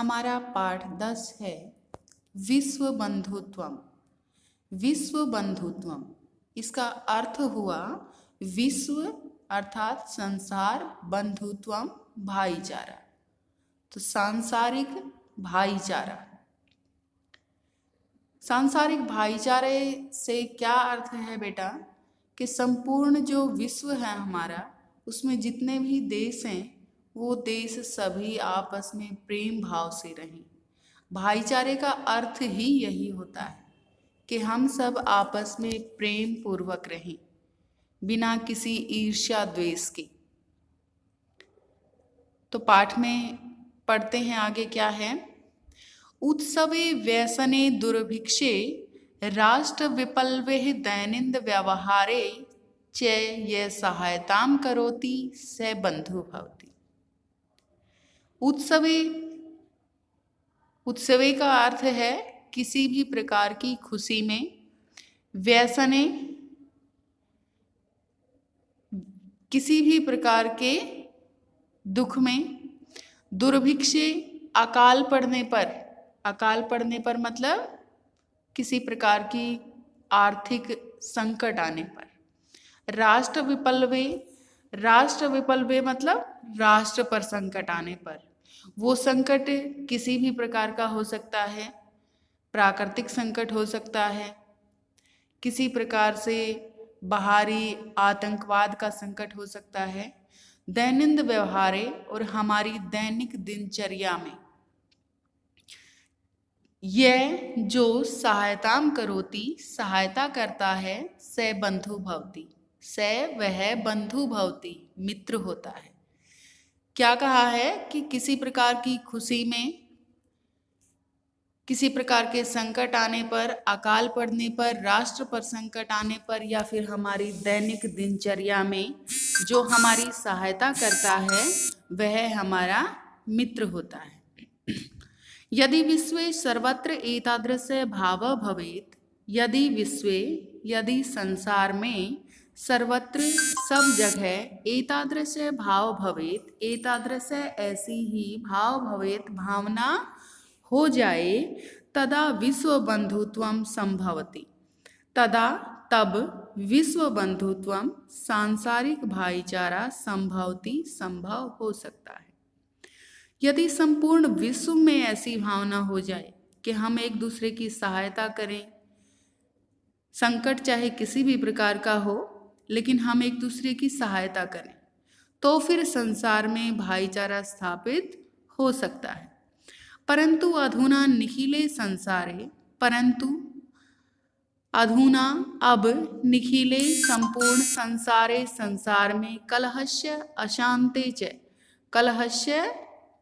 हमारा पाठ 10 है विश्व बंधुत्वम। विश्व बंधुत्वम इसका अर्थ हुआ विश्व अर्थात संसार, बंधुत्वम भाईचारा। तो सांसारिक भाईचारा, सांसारिक भाईचारे से क्या अर्थ है बेटा कि संपूर्ण जो विश्व है हमारा, उसमें जितने भी देश हैं वो देश सभी आपस में प्रेम भाव से रहें। भाईचारे का अर्थ ही यही होता है कि हम सब आपस में प्रेम पूर्वक रहें, बिना किसी ईर्ष्या द्वेष के। तो पाठ में पढ़ते हैं आगे क्या है। उत्सवे व्यसने दुर्भिक्षे राष्ट्र विपल्वे दैनिंद व्यवहारे च ये सहायताम करोति स बंधु भवति। उत्सवे, उत्सवे का अर्थ है किसी भी प्रकार की खुशी में, व्यसने किसी भी प्रकार के दुख में, दुर्भिक्षे अकाल पड़ने पर, अकाल पड़ने पर मतलब किसी प्रकार की आर्थिक संकट आने पर, राष्ट्र विपल्वे, राष्ट्र विपल्वे मतलब राष्ट्र पर संकट आने पर। वो संकट किसी भी प्रकार का हो सकता है, प्राकृतिक संकट हो सकता है, किसी प्रकार से बाहरी आतंकवाद का संकट हो सकता है, दैनिक व्यवहारे और हमारी दैनिक दिनचर्या में यह जो सहायताम करोति सहायता करता है, स बंधु भवति, स वह बंधु भवति मित्र होता है। क्या कहा है कि किसी प्रकार की खुशी में, किसी प्रकार के संकट आने पर, अकाल पड़ने पर, राष्ट्र पर संकट आने पर, या फिर हमारी दैनिक दिनचर्या में जो हमारी सहायता करता है वह हमारा मित्र होता है। यदि विश्वे सर्वत्र एतादृश भाव भवेत्, यदि विश्वे यदि संसार में सर्वत्र सब जगह एतादृश भाव भवेत्, एतादृश ऐसी ही भाव भवेत् भावना हो जाए, तदा विश्व बंधुत्वम संभवति, तदा तब विश्व बंधुत्वम सांसारिक भाईचारा संभवति संभव हो सकता है। यदि संपूर्ण विश्व में ऐसी भावना हो जाए कि हम एक दूसरे की सहायता करें, संकट चाहे किसी भी प्रकार का हो लेकिन हम एक दूसरे की सहायता करें, तो फिर संसार में भाईचारा स्थापित हो सकता है। परंतु अधुना निखिले संसारे, परंतु अधुना अब निखिले संपूर्ण संसारे संसार में कलहस्य अशांते च, कलहस्य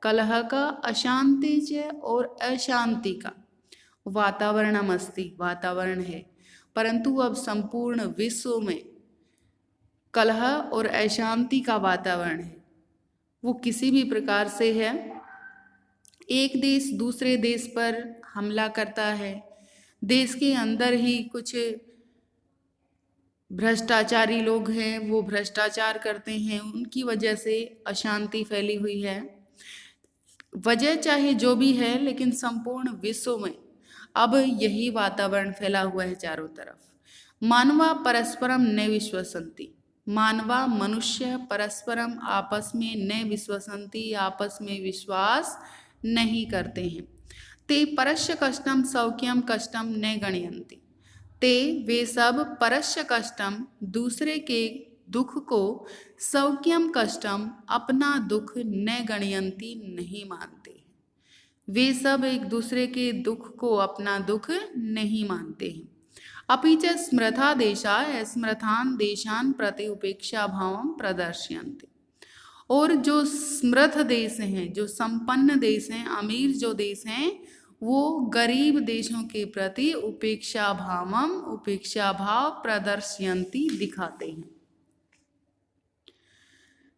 कलह का, अशांति च और अशांति का वातावरणम अस्ति वातावरण है। परंतु अब संपूर्ण विश्व में कलह और अशांति का वातावरण है। वो किसी भी प्रकार से है, एक देश दूसरे देश पर हमला करता है, देश के अंदर ही कुछ भ्रष्टाचारी लोग हैं वो भ्रष्टाचार करते हैं, उनकी वजह से अशांति फैली हुई है। वजह चाहे जो भी है लेकिन संपूर्ण विश्व में अब यही वातावरण फैला हुआ है चारों तरफ। मानवा परस्परम न विश्वसंति, मानवा मनुष्य परस्परम आपस में न विश्वसंति, आपस में विश्वास नहीं करते हैं। ते परस्य कष्टम सौख्यम कष्टम न गणयन्ति, ते वे सब परस्य कष्टम दूसरे के दुख को सौख्यम कष्टम अपना दुख न गणयन्ति नहीं मानते। वे सब एक दूसरे के दुख को अपना दुख नहीं मानते हैं। अपि च स्मृथा देशा स्मृथान देशान प्रति उपेक्षा भावम प्रदर्शयन्ति, और जो समृद्ध देश हैं, जो संपन्न देश हैं, अमीर जो देश हैं, वो गरीब देशों के प्रति उपेक्षा भावम, उपेक्षा भाव प्रदर्शयन्ति दिखाते हैं।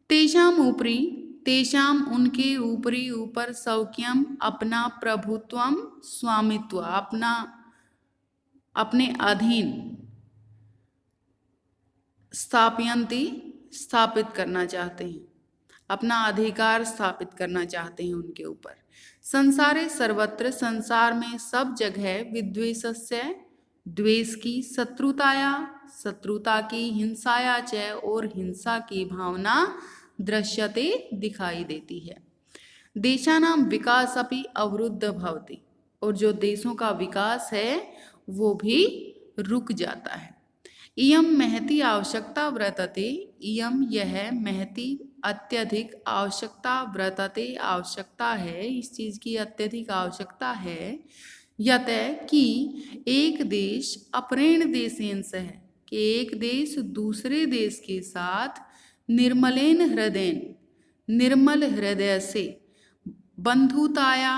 तेषाम ऊपरी, तेषाम उनके ऊपरी ऊपर सौख्यम अपना प्रभुत्वम स्वामित्व, अपना अपने अधीन स्थापयन्ति स्थापित करना चाहते हैं, अपना अधिकार स्थापित करना चाहते हैं उनके ऊपर। संसारे सर्वत्र, संसार में सब जगह, विद्वेषस्य, द्वेष की, शत्रुताया, शत्रुता की, हिंसाया च, और हिंसा की भावना दृश्यते, दिखाई देती है। देशानां विकास अपि अवरुद्ध भवति, और जो देशों का विकास है वो भी रुक जाता है। इयं महती आवश्यकता वर्तते, इयं यह महती अत्यधिक आवश्यकता वर्तते, आवश्यकता है, इस चीज की अत्यधिक आवश्यकता है। यत कि एक देश अपरेण देशेन सह, कि एक देश दूसरे देश के साथ निर्मलेन हृदयन, निर्मल हृदय से, बंधुताया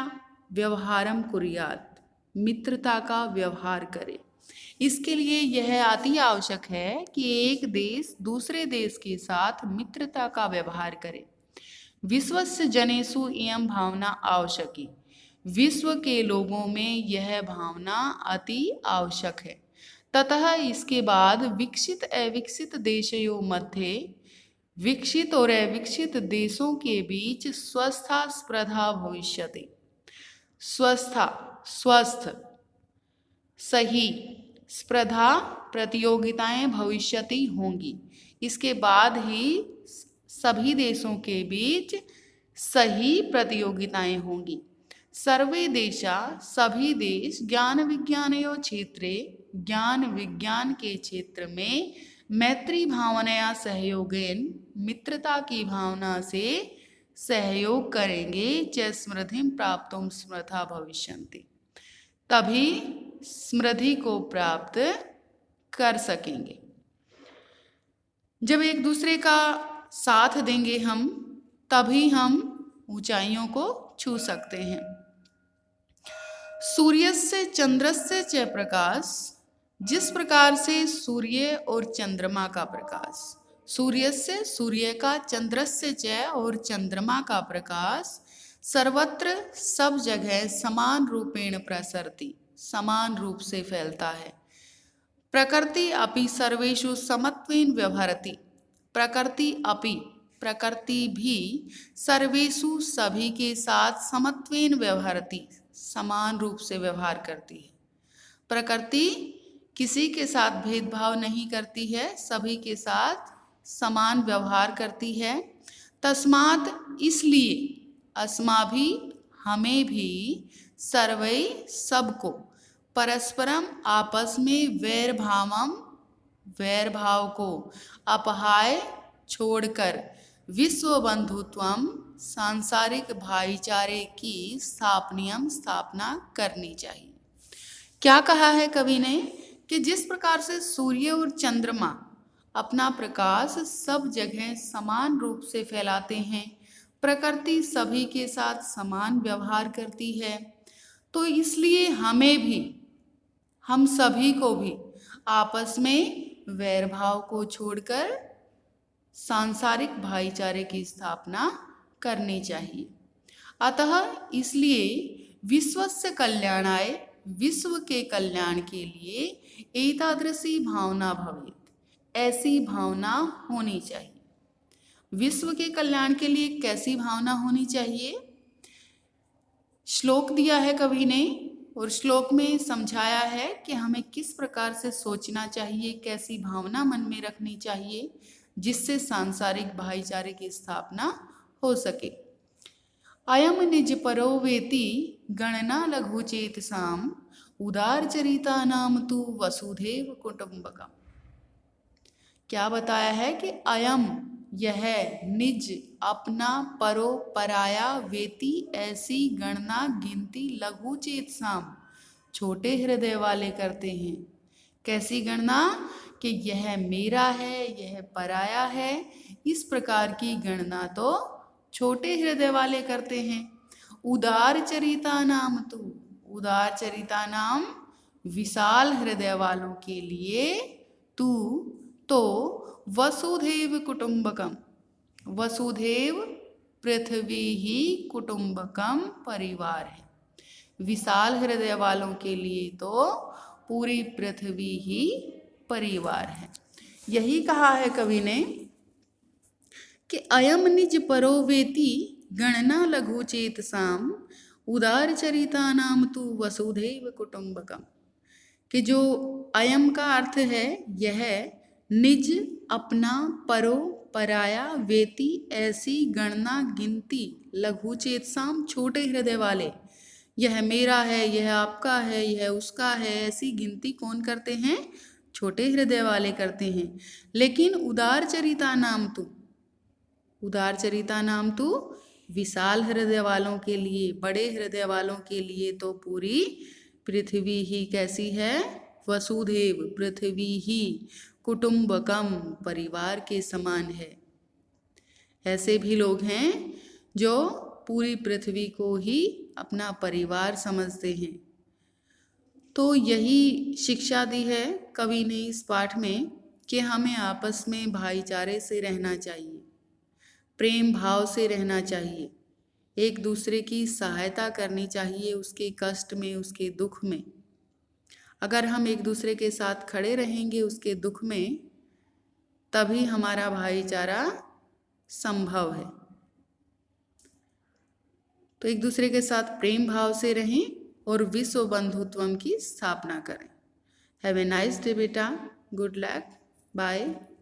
व्यवहारम कुर्यात्, मित्रता का व्यवहार करे। इसके लिए यह अति आवश्यक है कि एक देश दूसरे देश के साथ मित्रता का व्यवहार करे। विश्वस्य जनेषु इयं भावना आवश्यकी, विश्व के लोगों में यह भावना अति आवश्यक है। ततः इसके बाद विकसित अविकसित देशयों मध्य, विकसित और अविकसित देशों के बीच स्वस्था स्पर्धा भविष्यति, स्वस्था स्वस्थ सही, स्पर्धा प्रतियोगिताएं भविष्यति होंगी। इसके बाद ही सभी देशों के बीच सही प्रतियोगिताएं होंगी। सर्वे देशा, सभी देश, ज्ञान विज्ञानयो क्षेत्रे, ज्ञान विज्ञान के क्षेत्र में, मैत्री भावनया सहयोगेन, मित्रता की भावना से सहयोग करेंगे। च स्मृतिं प्राप्तुं स्मृता भविष्यन्ति, तभी स्मृति को प्राप्त कर सकेंगे। जब एक दूसरे का साथ देंगे हम, तभी हम ऊंचाइयों को छू सकते हैं। सूर्यस्य चंद्रस्य च प्रकाश, जिस प्रकार से सूर्य और चंद्रमा का प्रकाश, सूर्यस्य, सूर्य का, चंद्रस्य च, और चंद्रमा का प्रकाश, सर्वत्र सब जगह समान रूपेण प्रसरति, समान रूप से फैलता है। प्रकृति अपि सर्वेषु समत्वेन व्यवहरति, प्रकृति अपि, प्रकृति भी, सर्वेषु सभी के साथ, समत्वेन व्यवहरति, समान रूप से व्यवहार करती है। प्रकृति किसी के साथ भेदभाव नहीं करती है, सभी के साथ समान व्यवहार करती है। तस्मात्, इसलिए, अस्माभि, हमें भी, सर्वै, सबको, परस्परम, आपस में, वैर भावम, वैर भाव को, अपहाय, छोड़कर, विश्व बंधुत्वम, सांसारिक भाईचारे की स्थापना करनी चाहिए। क्या कहा है कवि ने कि जिस प्रकार से सूर्य और चंद्रमा अपना प्रकाश सब जगह समान रूप से फैलाते हैं, प्रकृति सभी के साथ समान व्यवहार करती है, तो इसलिए हमें भी, हम सभी को भी आपस में वैर भाव को छोड़कर सांसारिक भाईचारे की स्थापना करनी चाहिए। अतः इसलिए विश्वस्य कल्याणाय, विश्व के कल्याण के लिए, एतादृशी भावना भवेत्, ऐसी भावना होनी चाहिए। विश्व के कल्याण के लिए कैसी भावना होनी चाहिए? श्लोक दिया है कवि ने, और श्लोक में समझाया है कि हमें किस प्रकार से सोचना चाहिए, कैसी भावना मन में रखनी चाहिए, जिससे सांसारिक भाईचारे की स्थापना हो सके। अयम निज परो वेति गणना लघु चेतसाम, उदार चरिता नाम तु वसुधैव कुटुंबकम। क्या बताया है कि अयम, यह, निज, अपना, परो, पराया, वेति, ऐसी, गणना, गिनती, लघु चेतसाम, छोटे हृदय वाले करते हैं। कैसी गणना? कि यह मेरा है, यह पराया है, इस प्रकार की गणना तो छोटे हृदय वाले करते हैं। उदार चरिता नाम तु, उदार चरिता नाम, विशाल हृदय वालों के लिए, तू, तो, वसुधैव कुटुंबकम, वसुधैव पृथ्वी ही कुटुंबकम, परिवार है। विशाल हृदय वालों के लिए तो पूरी पृथ्वी ही परिवार है। यही कहा है कवि ने कि अयम निज परो वेति गणना लघु चेतसाम उदार चरिता नाम तु वसुधैव कुटुंबकम। कि जो अयम का अर्थ है यह निज अपना परो पराया वेति ऐसी गणना गिनती लघु चेतसाम छोटे हृदय वाले, यह मेरा है, यह आपका है, यह उसका है, ऐसी गिनती कौन करते हैं? छोटे हृदय वाले करते हैं। लेकिन उदार चरिता नाम तो विशाल हृदय वालों के लिए, बड़े हृदय वालों के लिए तो पूरी पृथ्वी ही कैसी है? वसुधैव, पृथ्वी ही कुटुंबकम, परिवार के समान है। ऐसे भी लोग हैं जो पूरी पृथ्वी को ही अपना परिवार समझते हैं। तो यही शिक्षा दी है कवि ने इस पाठ में कि हमें आपस में भाईचारे से रहना चाहिए, प्रेम भाव से रहना चाहिए, एक दूसरे की सहायता करनी चाहिए उसके कष्ट में, उसके दुख में। अगर हम एक दूसरे के साथ खड़े रहेंगे उसके दुख में, तभी हमारा भाईचारा संभव है। तो एक दूसरे के साथ प्रेम भाव से रहें और विश्व बंधुत्वम की स्थापना करें। हैव ए नाइस डे बेटा, गुड लक, बाय।